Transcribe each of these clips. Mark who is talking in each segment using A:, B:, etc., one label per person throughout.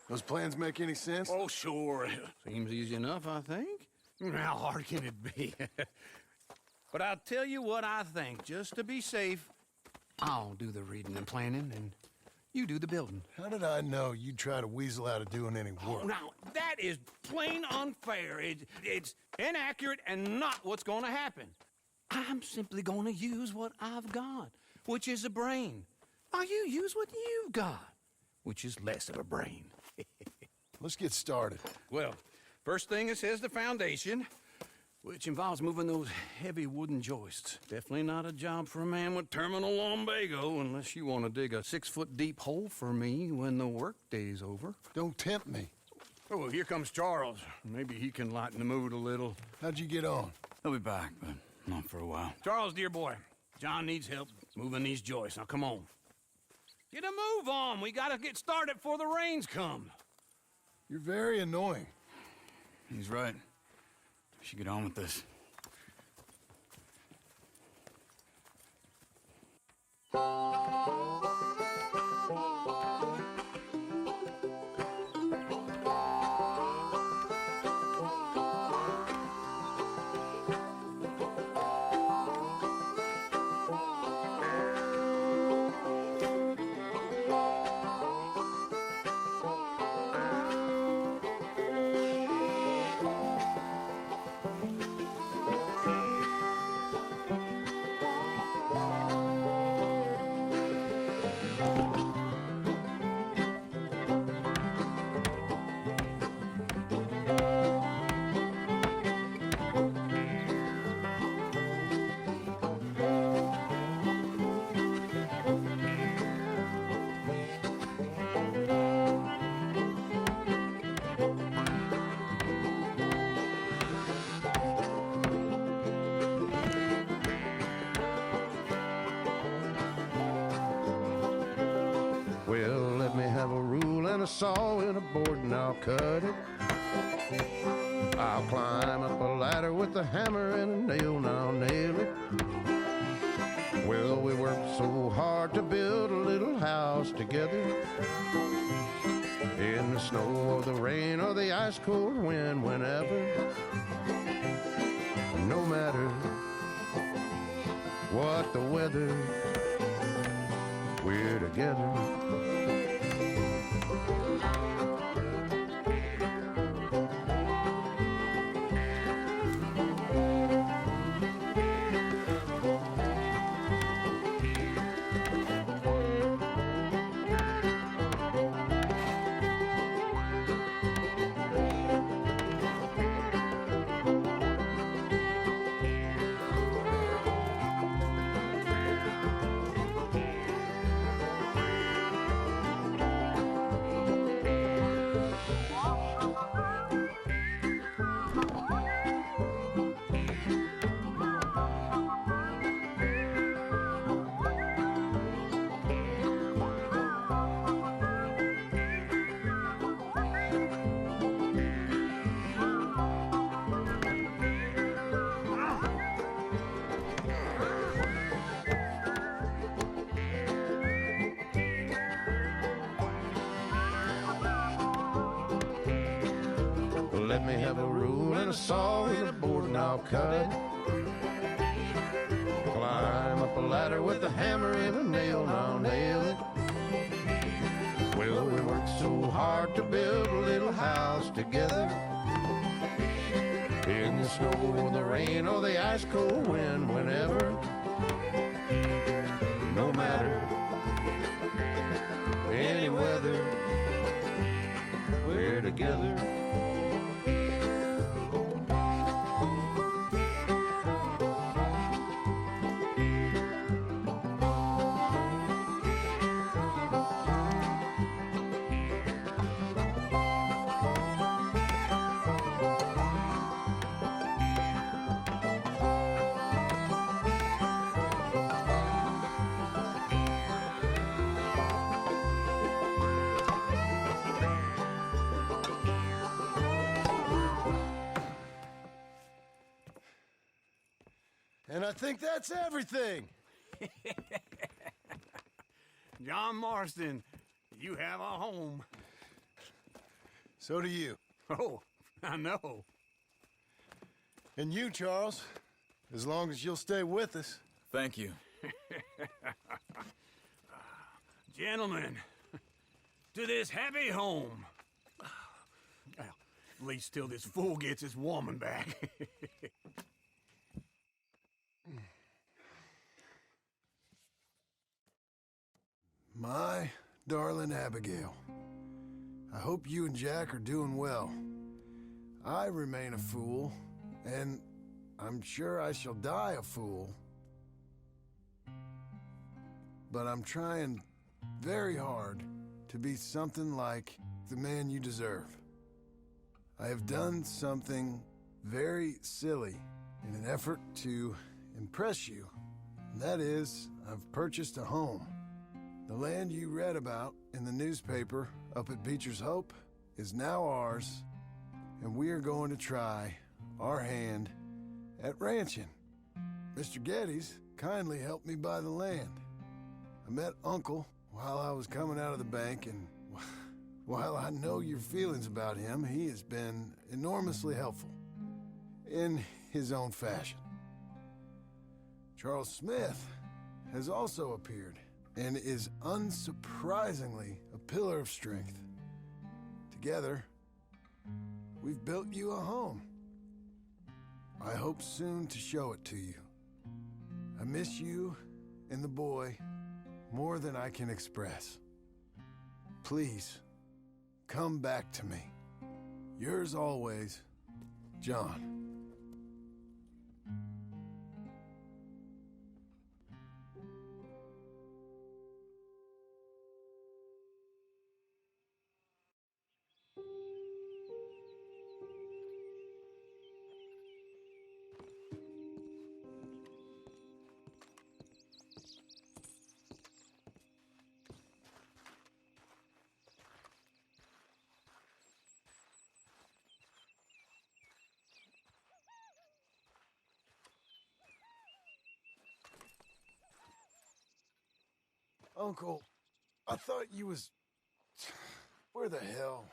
A: Those plans make any sense?
B: Oh, sure. Seems easy enough, I think. How hard can it be? But I'll tell you what I think. Just to be safe, I'll do the reading and planning, and you do the building.
A: How did I know you'd try to weasel out of doing any
B: Oh,
A: work?
B: now, that is plain unfair. It's inaccurate and not what's going to happen. I'm simply going to use what I've got, which is a brain. While you use what you've got, which is less of a brain.
A: Let's get started.
B: Well, first thing it says the foundation, which involves moving those heavy wooden joists. Definitely not a job for a man with terminal lumbago, unless you want to dig a 6-foot deep hole for me when the workday's over.
A: Don't tempt me.
B: Oh, here comes Charles. Maybe he can lighten the mood a little.
A: How'd you get on?
C: He'll be back, but not for a while.
B: Charles, dear boy, John needs help moving these joists. Now, come on. Get a move on. We gotta get started before the rains come.
A: You're very annoying.
C: He's right. We should get on with this.
D: Well, let me have a rule and a saw and a board and I'll cut it. I'll climb up a ladder with a hammer and a nail and I'll nail it. Well, we worked so hard to build a little house together. In the snow or the rain or the ice cold wind, whenever. No matter what the weather, we're together. Let me have a rule and a saw and a board and I'll cut it. Climb up a ladder with a hammer and a nail and I'll nail it. Well, we worked so hard to build a little house together. In the snow or the rain or the ice cold wind, whenever. No matter any weather, we're together.
A: And I think that's everything.
B: John Marston, you have a home.
A: So do you.
B: Oh, I know.
A: And you, Charles, as long as you'll stay with us.
C: Thank you.
B: Gentlemen, to this happy home. Well, at least till this fool gets his woman back.
A: My darling Abigail, I hope you and Jack are doing well. I remain a fool, and I'm sure I shall die a fool. But I'm trying very hard to be something like the man you deserve. I have done something very silly in an effort to impress you. And that is, I've purchased a home. The land you read about in the newspaper up at Beecher's Hope is now ours, and we are going to try our hand at ranching. Mr. Geddes kindly helped me buy the land. I met Uncle while I was coming out of the bank, and while I know your feelings about him, he has been enormously helpful in his own fashion. Charles Smith has also appeared and is unsurprisingly a pillar of strength. Together, we've built you a home. I hope soon to show it to you. I miss you and the boy more than I can express. Please, come back to me. Yours always, John. Uncle, I thought you was... Where the hell?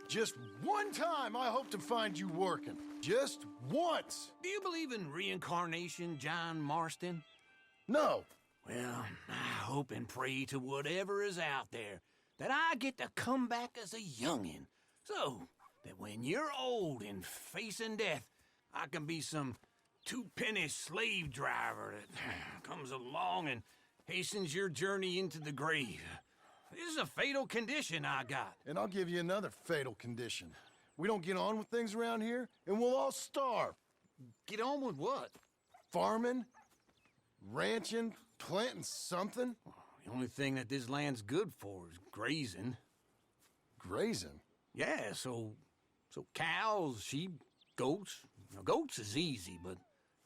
A: Just one time I hope to find you working. Just once.
B: Do you believe in reincarnation, John Marston?
A: No.
B: Well, I hope and pray to whatever is out there that I get to come back as a youngin', so that when you're old and facing death, I can be some two-penny slave driver that comes along and hastens your journey into the grave. This is a fatal condition I got.
A: And I'll give you another fatal condition. We don't get on with things around here, and we'll all starve.
B: Get on with what?
A: Farming, ranching, planting something.
B: The only thing that this land's good for is grazing.
A: Grazing?
B: Yeah, so cows, sheep, goats. Now, goats is easy, but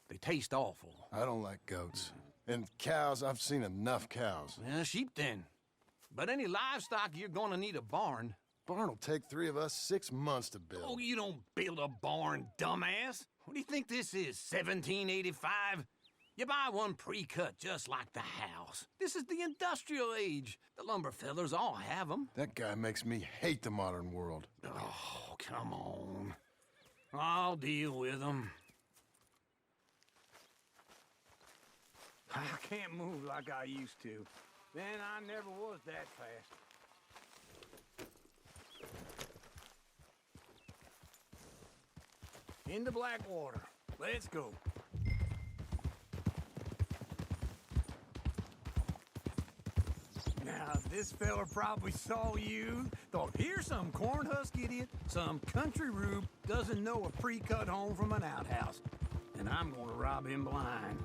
B: they taste awful.
A: I don't like goats. And cows, I've seen enough cows.
B: Well, sheep then. But any livestock, you're gonna need a barn.
A: Barn will take 3 of us 6 months to build.
B: Oh, you don't build a barn, dumbass. What do you think this is, 1785? You buy one pre-cut just like the house. This is the industrial age. The lumber fellers all have them.
A: That guy makes me hate the modern world.
B: Oh, come on. I'll deal with them. I can't move like I used to. Then I never was that fast. Into Blackwater. Let's go. Now, this fella probably saw you, thought, here's some cornhusk idiot, some country rube, doesn't know a pre-cut home from an outhouse. And I'm gonna rob him blind.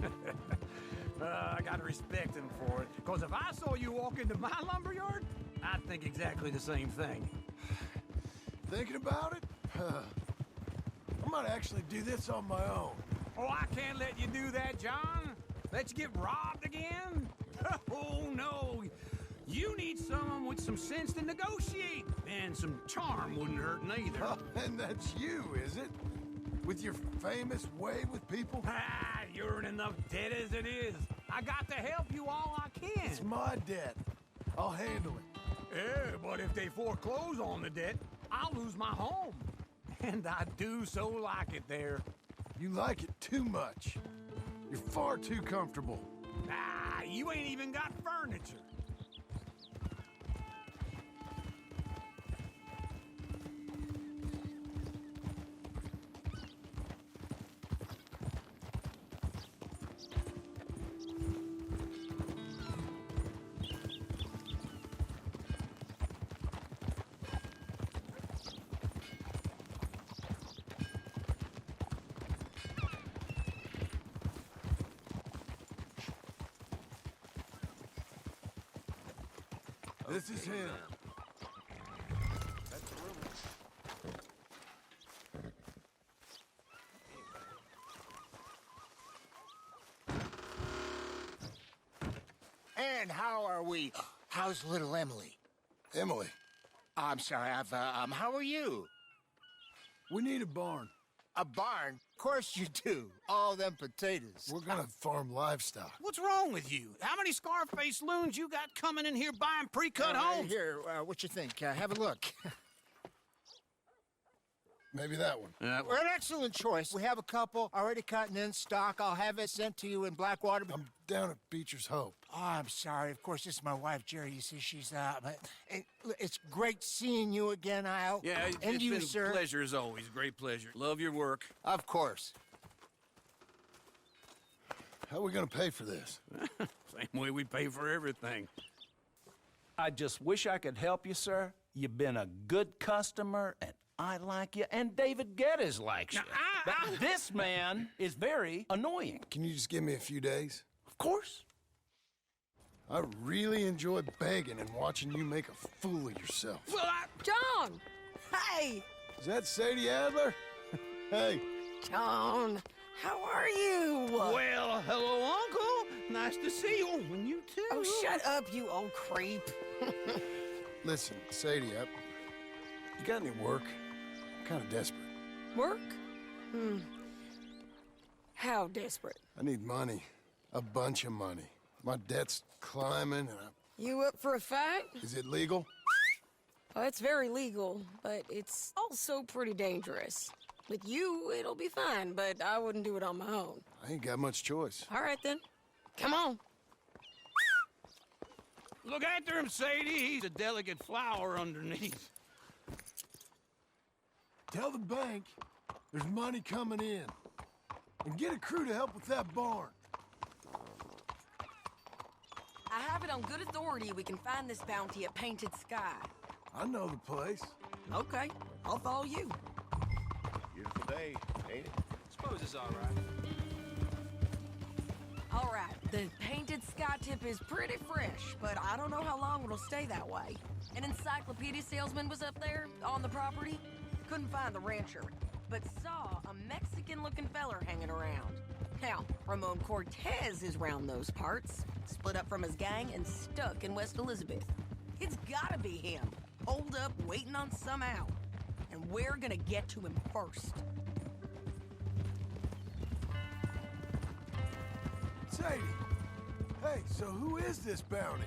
B: I gotta respect him for it, because if I saw you walk into my lumberyard, I'd think exactly the same thing.
A: Thinking about it? I might actually do this on my own.
B: Oh, I can't let you do that, John. Let you get robbed again? Oh, no. You need someone with some sense to negotiate. And some charm wouldn't hurt neither.
A: Oh, and that's you, is it? With your famous way with people?
B: Ah, you're in enough debt as it is. I got to help you all I can.
A: It's my debt. I'll handle it.
B: Yeah, but if they foreclose on the debt, I'll lose my home. And I do so like it there.
A: You like it too much. You're far too comfortable.
B: Ah, you ain't even got furniture.
A: This is him.
E: And how are we? How's little Emily?
A: Emily,
E: I'm sorry, how are you?
A: we need a barn.
E: A barn? Of course you do. All them potatoes.
A: We're gonna farm livestock.
B: What's wrong with you? How many Scarface loons you got coming in here buying pre-cut homes?
E: Here, what you think? Have a look.
A: Maybe that one.
E: We're an excellent choice. We have a couple already cut and in stock. I'll have it sent to you in Blackwater.
A: I'm down at Beecher's Hope.
E: Oh, I'm sorry. Of course, this is my wife, Jerry. You see, she's it's great seeing you again, Al.
B: Yeah,
E: and
B: it's
E: you,
B: been
E: sir.
B: a pleasure as always. Great pleasure. Love your work.
E: Of course.
A: How are we gonna pay for this?
B: Same way we pay for everything.
F: I just wish I could help you, sir. You've been a good customer, and I like you, and David Geddes likes you.
B: Now,
F: But this man is very annoying.
A: Can you just give me a few days?
F: Of course.
A: I really enjoy begging and watching you make a fool of yourself.
B: Well,
G: John! Hey!
A: Is that Sadie Adler? Hey,
G: John, how are you?
B: well, hello, Uncle. Nice to see you. Oh, and you too.
G: Oh, shut up, you old creep.
A: listen, Sadie, you got any work? I'm kind of desperate.
G: Work? How desperate?
A: I need money. A bunch of money. My debt's climbing and
G: You up for a fight?
A: Is it legal?
G: Oh, it's very legal, but it's also pretty dangerous. With you, it'll be fine, but I wouldn't do it on my own.
A: I ain't got much choice.
G: All right, then. Come on.
B: Look after him, Sadie. He's a delicate flower underneath.
A: Tell the bank there's money coming in. And get a crew to help with that barn.
H: I have it on good authority we can find this bounty at Painted Sky.
A: I know the place.
H: Okay, I'll follow you.
D: Beautiful day, ain't it?
C: Suppose it's all right.
H: All right, the Painted Sky tip is pretty fresh, but I don't know how long it'll stay that way. An encyclopedia salesman was up there on the property. Couldn't find the rancher, but saw a Mexican-looking feller hanging around. Now, Ramon Cortez is round those parts, split up from his gang and stuck in West Elizabeth. It's gotta be him, holed up waiting on some out. And we're gonna get to him first.
A: Sadie. Hey, so who is this bounty?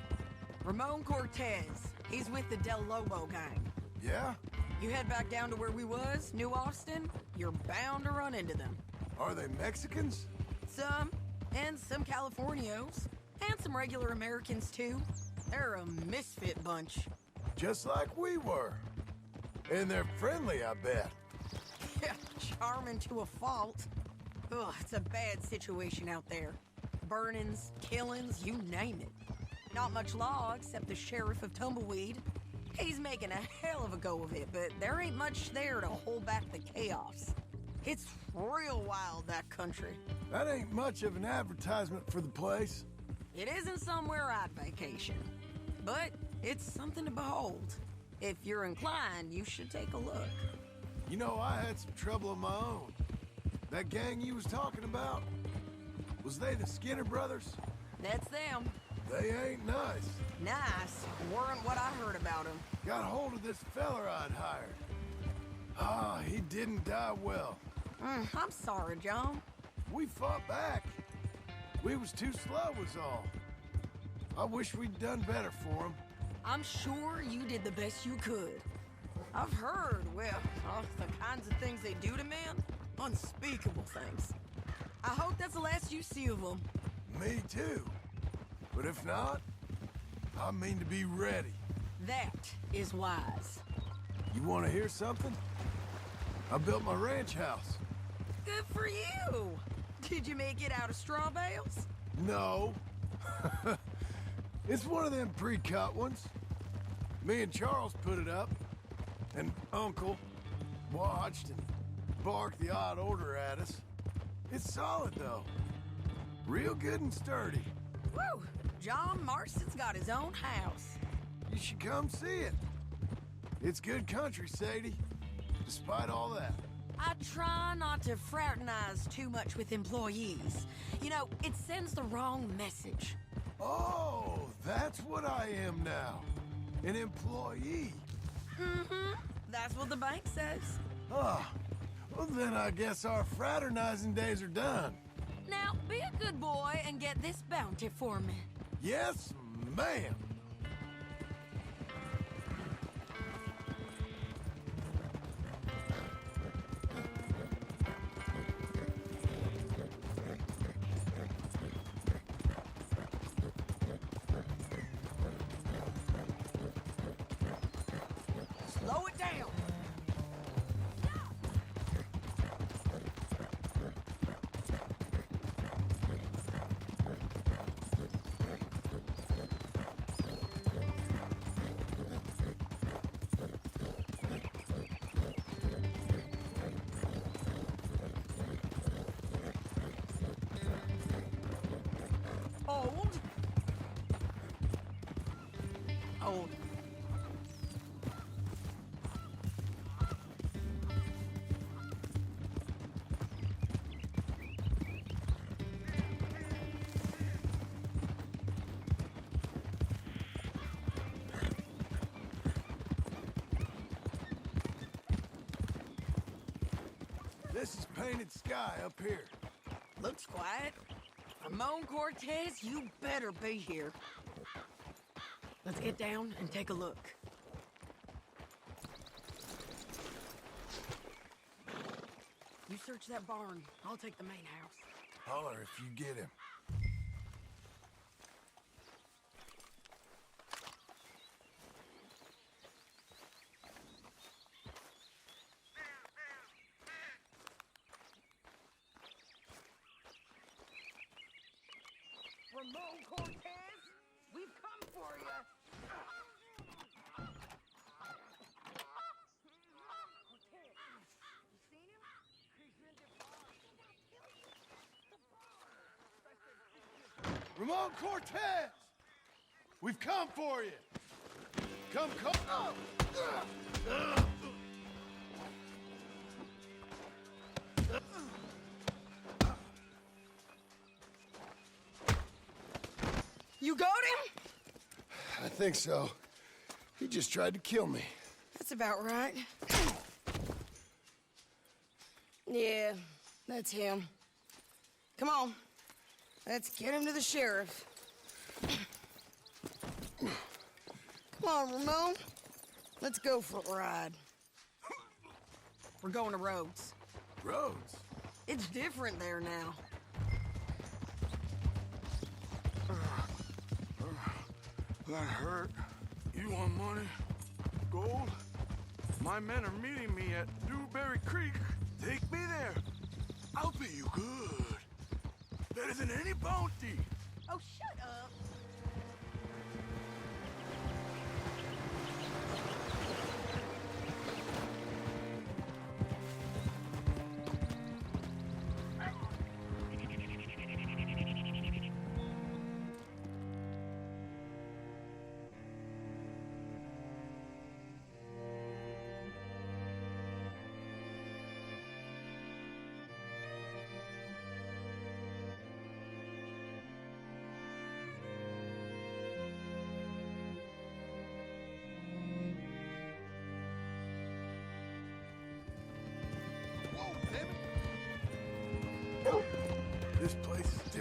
H: Ramon Cortez. He's with the Del Lobo gang.
A: Yeah?
H: You head back down to where we was, New Austin, you're bound to run into them.
A: Are they Mexicans?
H: Some, and some Californios, and some regular Americans too. They're a misfit bunch.
A: Just like we were. And they're friendly, I bet.
H: Yeah, charming to a fault. Ugh, it's a bad situation out there. Burnings, killings, you name it. Not much law except the sheriff of Tumbleweed. He's making a hell of a go of it, but there ain't much there to hold back the chaos. It's real wild, that country.
A: That ain't much of an advertisement for the place.
H: It isn't somewhere I'd vacation, but it's something to behold. If you're inclined, you should take a look.
A: You know, I had some trouble of my own. That gang you was talking about, was they the Skinner brothers?
H: That's them.
A: They ain't nice.
H: Nice. Weren't what I heard about them.
A: Got hold of this feller I'd hired. Ah, he didn't die well.
H: I'm sorry, John.
A: We fought back. We was too slow was all. I wish we'd done better for him.
H: I'm sure you did the best you could. I've heard, well, the kinds of things they do to men. Unspeakable things. I hope that's the last you see of them.
A: Me too. But if not, I mean to be ready.
H: That is wise.
A: You want to hear something? I built my ranch house.
H: Good for you. Did you make it out of straw bales?
A: No. It's one of them pre-cut ones. Me and Charles put it up, and Uncle watched and barked the odd order at us. It's solid, though. Real good and sturdy.
H: Woo! John Marston's got his own house.
A: You should come see it. It's good country, Sadie, despite all that.
H: I try not to fraternize too much with employees. You know, it sends the wrong message.
A: Oh, that's what I am now. An employee.
H: Mm-hmm. That's what the bank says.
A: Ah, well then I guess our fraternizing days are done.
H: Now, be a good boy and get this bounty for me.
A: Yes, ma'am.
H: Slow it down. Hold. Hold.
A: This is Painted Sky up here.
H: Looks quiet. Ramon Cortez, you better be here. Let's get down and take a look. You search that barn. I'll take the main house.
A: Holler if you get him.
H: Ramon Cortez, we've come for you.
A: Ramon Cortez! We've come for you! Come, come!
H: You got him?
A: I think so. He just tried to kill me.
G: That's about right. Yeah, that's him. Come on. Let's get him to the sheriff. Come on, Ramon. Let's go for a ride.
H: We're going to Rhodes.
A: Rhodes?
H: It's different there now.
I: That hurt. You want money? Gold? My men are meeting me at Dewberry Creek. Take me there. I'll pay you good. Better than any bounty.
H: Oh, shut up.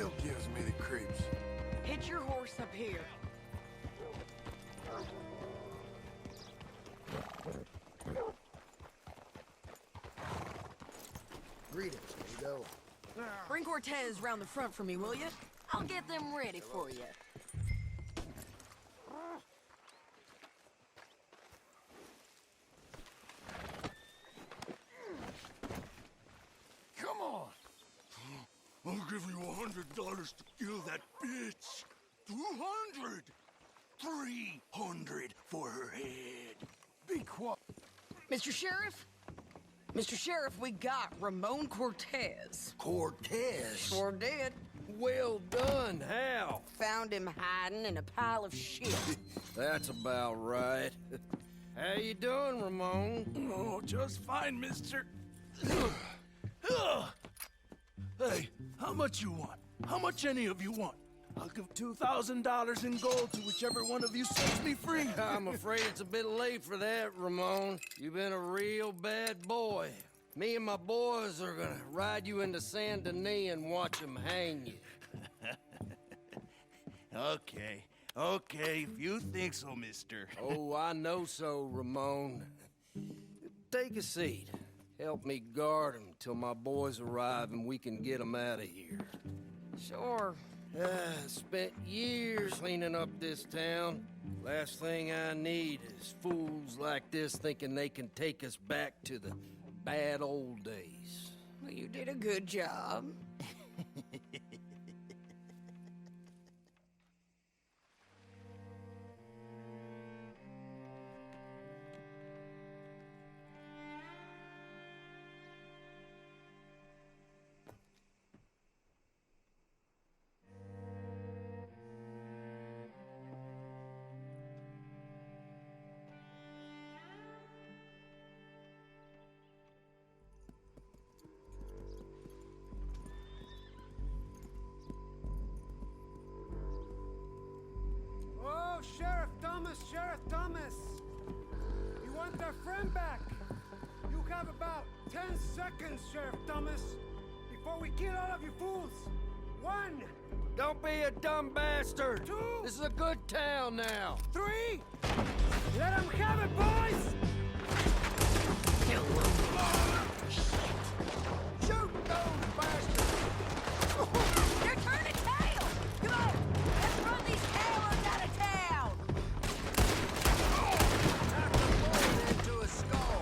A: still gives me the creeps.
H: Hitch your horse up here.
D: Greetings, Amigo.
H: Bring Cortez round the front for me, will you? I'll get them ready for you.
I: Come on. I'll give you $100 to kill that bitch. 200. 300 for her head.
A: Be quiet.
H: Mr. Sheriff? Mr. Sheriff, we got Ramon Cortez.
I: Cortez?
H: Sure did.
J: Well done, Hal.
H: Found him hiding in a pile of shit.
J: That's about right. How you doing, Ramon?
F: Oh, just fine, mister. Hey, how much you want? How much any of you want? I'll give $2,000 in gold to whichever one of you sets me free.
J: I'm afraid it's a bit late for that, Ramon. You've been a real bad boy. Me and my boys are gonna ride you into Saint Denis and watch them hang you.
F: Okay, if you think so, mister.
J: Oh, I know so, Ramon. Take a seat. Help me guard him till my boys arrive and we can get them out of here.
H: Sure.
J: Spent years cleaning up this town. Last thing I need is fools like this thinking they can take us back to the bad old days.
H: Well, you did a good job.
K: Oh, Sheriff Thomas! You want their friend back? You have about 10 seconds, Sheriff Thomas, before we kill all of you fools. 1,
J: Don't be a dumb bastard!
K: 2,
J: This is a good town now!
K: 3! Let them have it, boys!
J: Shoot those bastards!
H: They're turning tail! Come on! Let's run these cowards out of town!
J: Knock the bullet into his skull!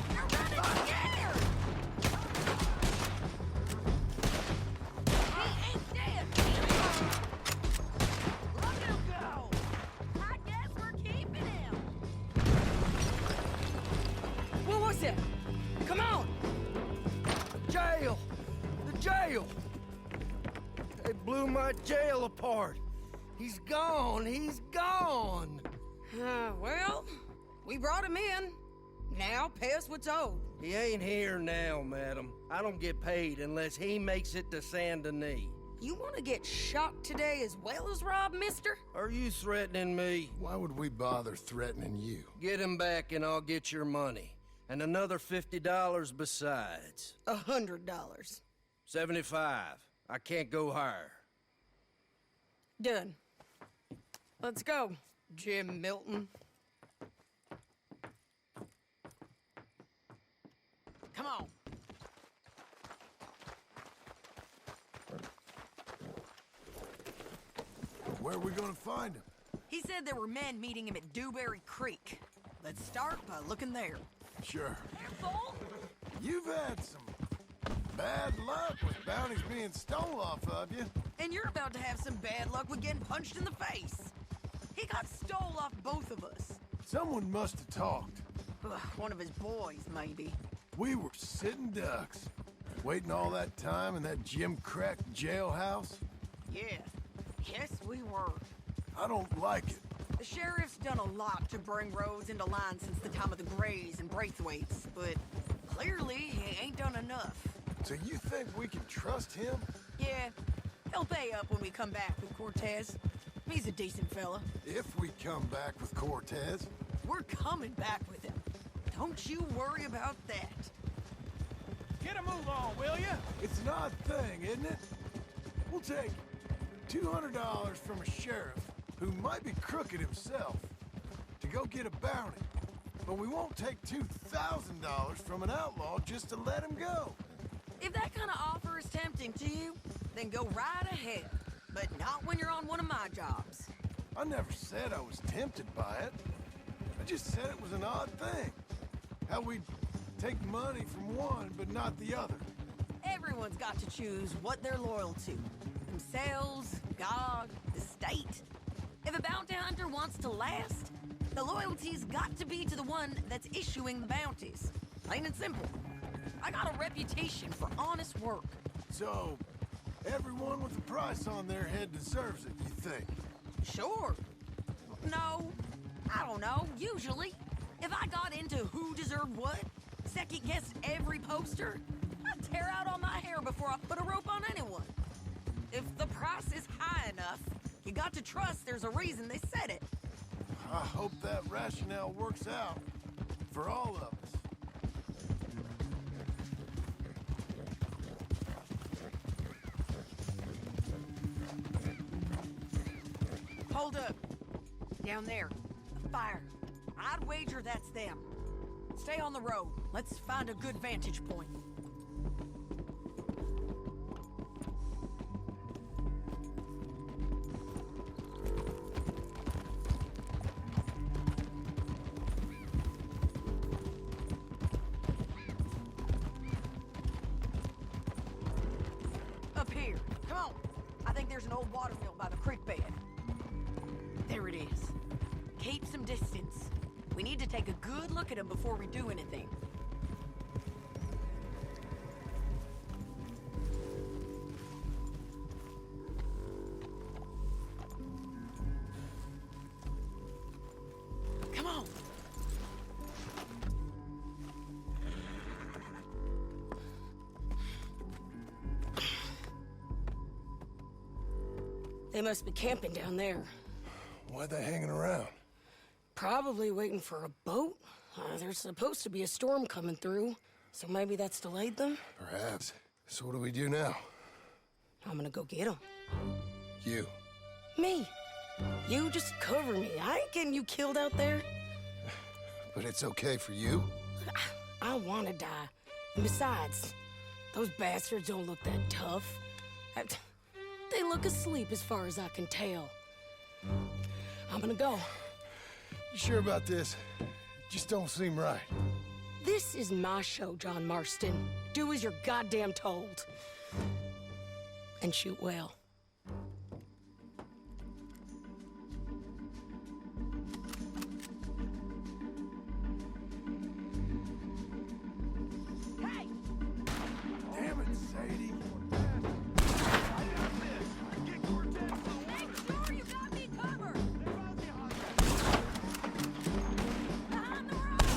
H: They're running scared! He ain't dead! Look at him go! I guess we're keeping him! What was it? Come on!
J: Jail! The jail! They blew my jail apart! He's gone! He's gone!
H: Well, we brought him in. Now pay us what's owed.
J: He ain't here now, madam. I don't get paid unless he makes it to Saint Denis.
H: You want to get shot today as well as Rob, mister?
J: Are you threatening me?
A: Why would we bother threatening you?
J: Get him back and I'll get your money. And another $50 besides.
H: $100.
J: 75. I can't go higher.
H: Done. Let's go, Jim Milton. Come on.
A: Where are we gonna find him?
H: He said there were men meeting him at Dewberry Creek. Let's start by looking there.
A: Sure.
H: Careful!
A: You've had some bad luck with bounties being stole off of you.
H: And you're about to have some bad luck with getting punched in the face. He got stole off both of us.
A: Someone must have talked.
H: Ugh, one of his boys, maybe.
A: We were sitting ducks. Waiting all that time in that Jim Crack jailhouse?
H: Yeah. Yes, we were.
A: I don't like it.
H: The sheriff's done a lot to bring roads into line since the time of the Grays and Braithwaites, but clearly he ain't done enough.
A: So you think we can trust him?
H: Yeah, he'll pay up when we come back with Cortez. He's a decent fella.
A: If we come back with Cortez.
H: We're coming back with him. Don't you worry about that.
B: Get a move on, will ya?
A: It's an odd thing, isn't it? We'll take $200 from a sheriff who might be crooked himself to go get a bounty. But we won't take $2,000 from an outlaw just to let him go.
H: If that kind of offer is tempting to you, then go right ahead. But not when you're on one of my jobs.
A: I never said I was tempted by it. I just said it was an odd thing. How we'd take money from one, but not the other.
H: Everyone's got to choose what they're loyal to. Themselves, God, the state. If a bounty hunter wants to last, the loyalty's got to be to the one that's issuing the bounties. Plain and simple. I got a reputation for honest work.
A: So, everyone with a price on their head deserves it, you think?
H: Sure. No, I don't know, usually. If I got into who deserved what, second-guessed every poster, I'd tear out all my hair before I put a rope on anyone. If the price is high enough, you got to trust there's a reason they said it.
A: I hope that rationale works out for all of us.
H: Hold up. Down there. A fire. I'd wager that's them. Stay on the road. Let's find a good vantage point. Up here. Come on. I think there's an old watermill by the creek bed. There it is. Keep some distance. We need to take a good look at him before we do anything. Come on. They must be camping down there.
A: Why are they hanging around?
G: Probably waiting for a boat. There's supposed to be a storm coming through, so maybe that's delayed them?
A: Perhaps. So what do we do now?
G: I'm gonna go get them.
A: You.
G: Me. You just cover me. I ain't getting you killed out there.
A: But it's okay for you?
G: I wanna die. And besides, those bastards don't look that tough. They look asleep as far as I can tell. I'm gonna go.
A: You sure about this? Just don't seem right.
G: This is my show, John Marston. Do as you're goddamn told. And shoot well.
H: Hey!
A: Damn it, Sadie.
H: Make sure you got me covered! Behind the road!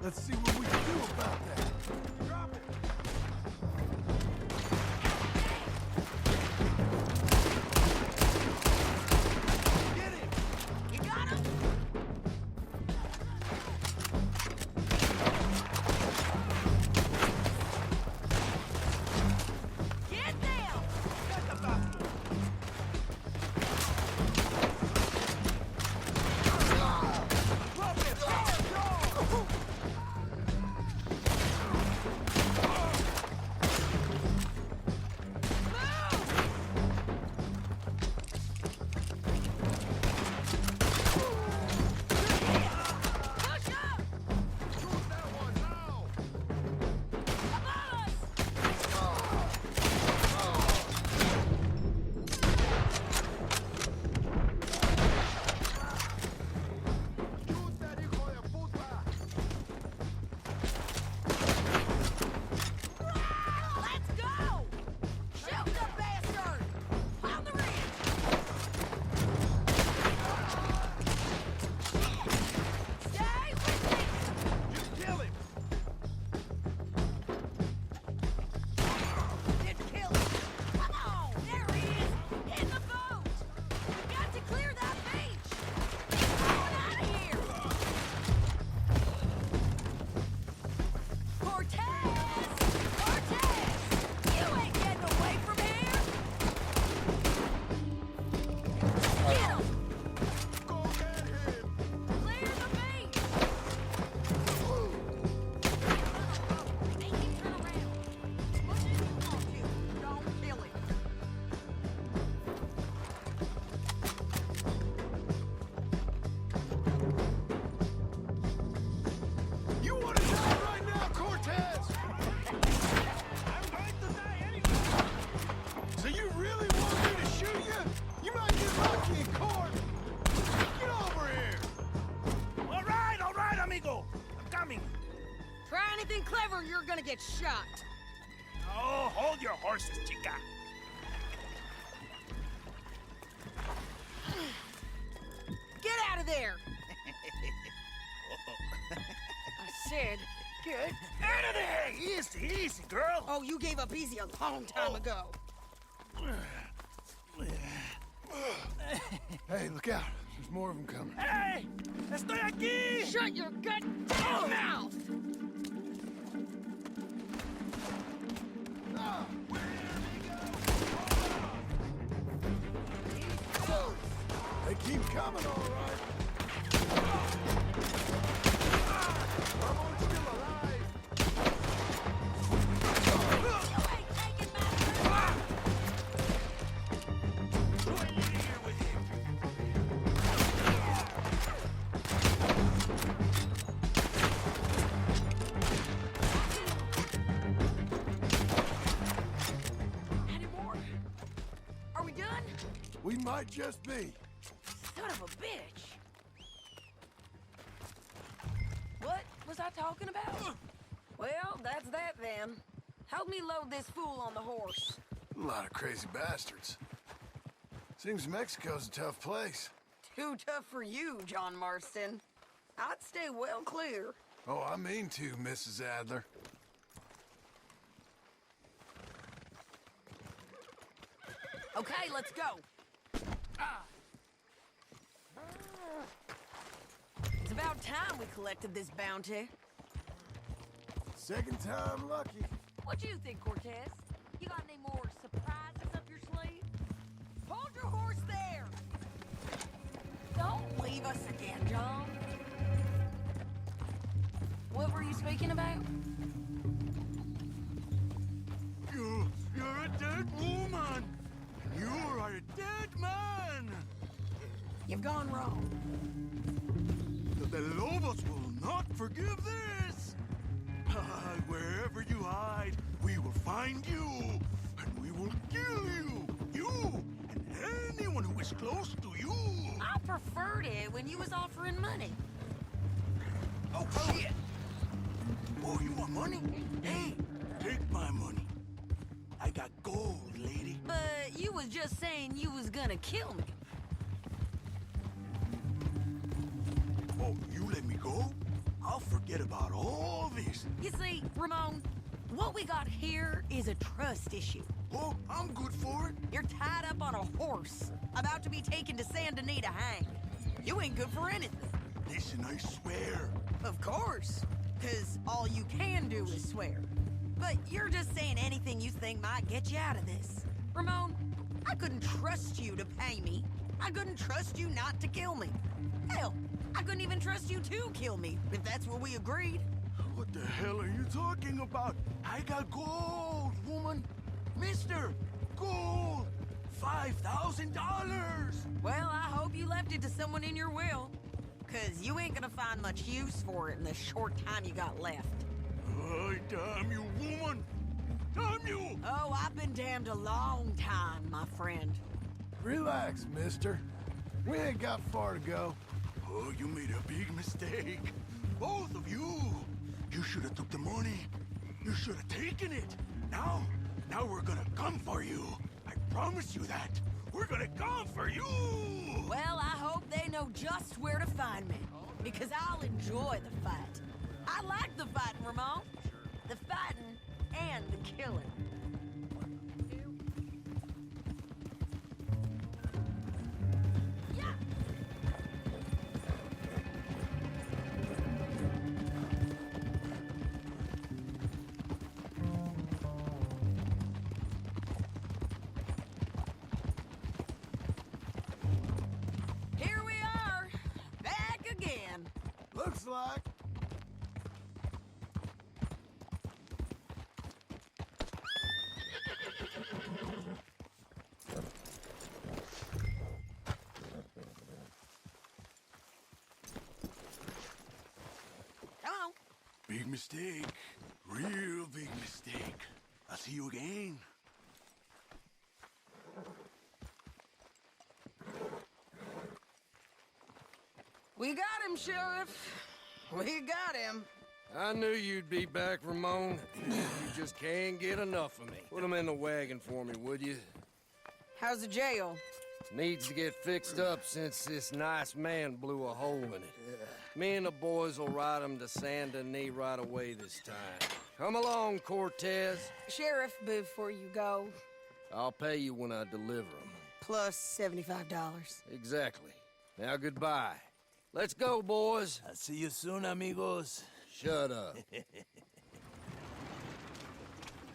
A: Let's see what we can do about that. Drop it!
H: Get him! You got him? Get down! Let's go! Shoot the bastard! On the ridge! Stay with me!
I: Just kill him!
H: Didn't kill him! Come on! There he is! In the boat! We got to clear that beach! Get out of here! Cortez! Cortez! You ain't getting away from here! Get him!
I: Go get him!
H: Clear the beach! Make him turn around. Push him if you want to. Don't kill him.
A: You want to die right now, Cortez?
I: I'm going to die anyway!
A: So you really want me to shoot you? You might get lucky in court. Get over here.
F: All right, amigo. I'm coming.
H: Try anything clever, you're gonna get shot.
F: Oh, hold your horses, chica.
H: Get out of there! I said, get
F: Out of there! Easy, easy, girl.
H: Oh, you gave up easy a long time ago.
A: Hey, look out. There's more of them coming.
F: Hey! Estoy aquí!
H: Shut your goddamn mouth!
A: They keep coming, all right. Ramon's still alive.
H: You ain't taking my
I: Here with him!
H: Any more? Are we done?
A: We might just be.
H: Son of a bitch! What was I talking about? Well, that's that then. Help me load this fool on the horse.
A: A lot of crazy bastards. Seems Mexico's a tough place.
H: Too tough for you, John Marston. I'd stay well clear.
A: Oh, I mean to, Mrs. Adler.
H: Okay, let's go. It's about time we collected this bounty.
A: Second time lucky.
H: What you think, Cortez? You got any more surprises up your sleeve? Hold your horse there! Don't leave us again, John. What were you speaking about?
I: You're a dead woman! You are a dead man!
H: You've gone wrong.
I: The Lobos will not forgive this! Wherever you hide, we will find you, and we will kill you! You, and anyone who is close to you!
H: I preferred it when you was offering money.
I: Oh, shit! Oh, you want money? Hey, take my money. I got gold, lady.
H: But you was just saying you was gonna kill me.
I: Oh, you let me go? I'll forgive forget about all this.
H: You see, Ramon, what we got here is a trust issue.
I: Oh, I'm good for it.
H: You're tied up on a horse, about to be taken to Saint Denis to hang. You ain't good for anything.
I: Listen, I swear.
H: Of course, because all you can do is swear. But you're just saying anything you think might get you out of this. Ramon, I couldn't trust you to pay me. I couldn't trust you not to kill me. Hell, I couldn't even trust you to kill me, if that's what we agreed.
I: What the hell are you talking about? I got gold, woman. Mister, gold. $5,000.
H: Well, I hope you left it to someone in your will. Because you ain't gonna find much use for it in the short time you got left.
I: Oh, damn you, woman. Damn you.
H: Oh, I've been damned a long time, my friend.
A: Relax, mister. We ain't got far to go.
I: Oh, you made a big mistake. Both of you. You should have took the money. You should have taken it. Now we're gonna come for you. I promise you that. We're gonna come for you.
H: Well, I hope they know just where to find me. Because I'll enjoy the fight. I like the fighting, Ramon. The fighting and the killing. Here we are, back again.
A: Looks like.
H: Come on.
I: Big mistake. Real big mistake. I'll see you again.
H: We got him, Sheriff. We got him.
J: I knew you'd be back, Ramon. You just can't get enough of me. Put him in the wagon for me, would you?
H: How's the jail?
J: Needs to get fixed up since this nice man blew a hole in it. Me and the boys will ride him to Saint Denis right away this time. Come along, Cortez.
G: Sheriff, before you go,
J: I'll pay you when I deliver him.
G: plus $75.
J: Exactly. Now goodbye. Let's go, boys.
F: I'll see you soon, amigos.
J: Shut up.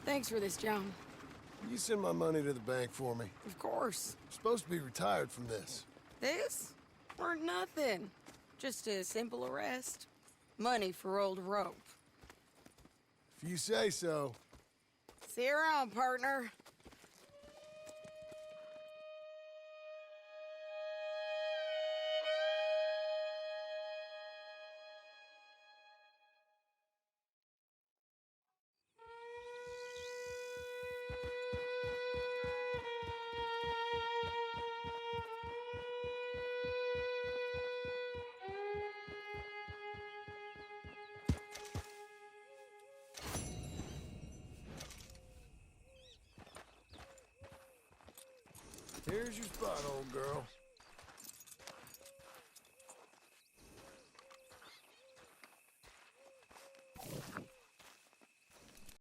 G: Thanks for this, John.
A: You send my money to the bank for me.
G: Of course.
A: I'm supposed to be retired from this.
G: This? Weren't nothing. Just a simple arrest. Money for old rope.
A: If you say so.
G: See you around, partner.
A: Here's your spot, old girl.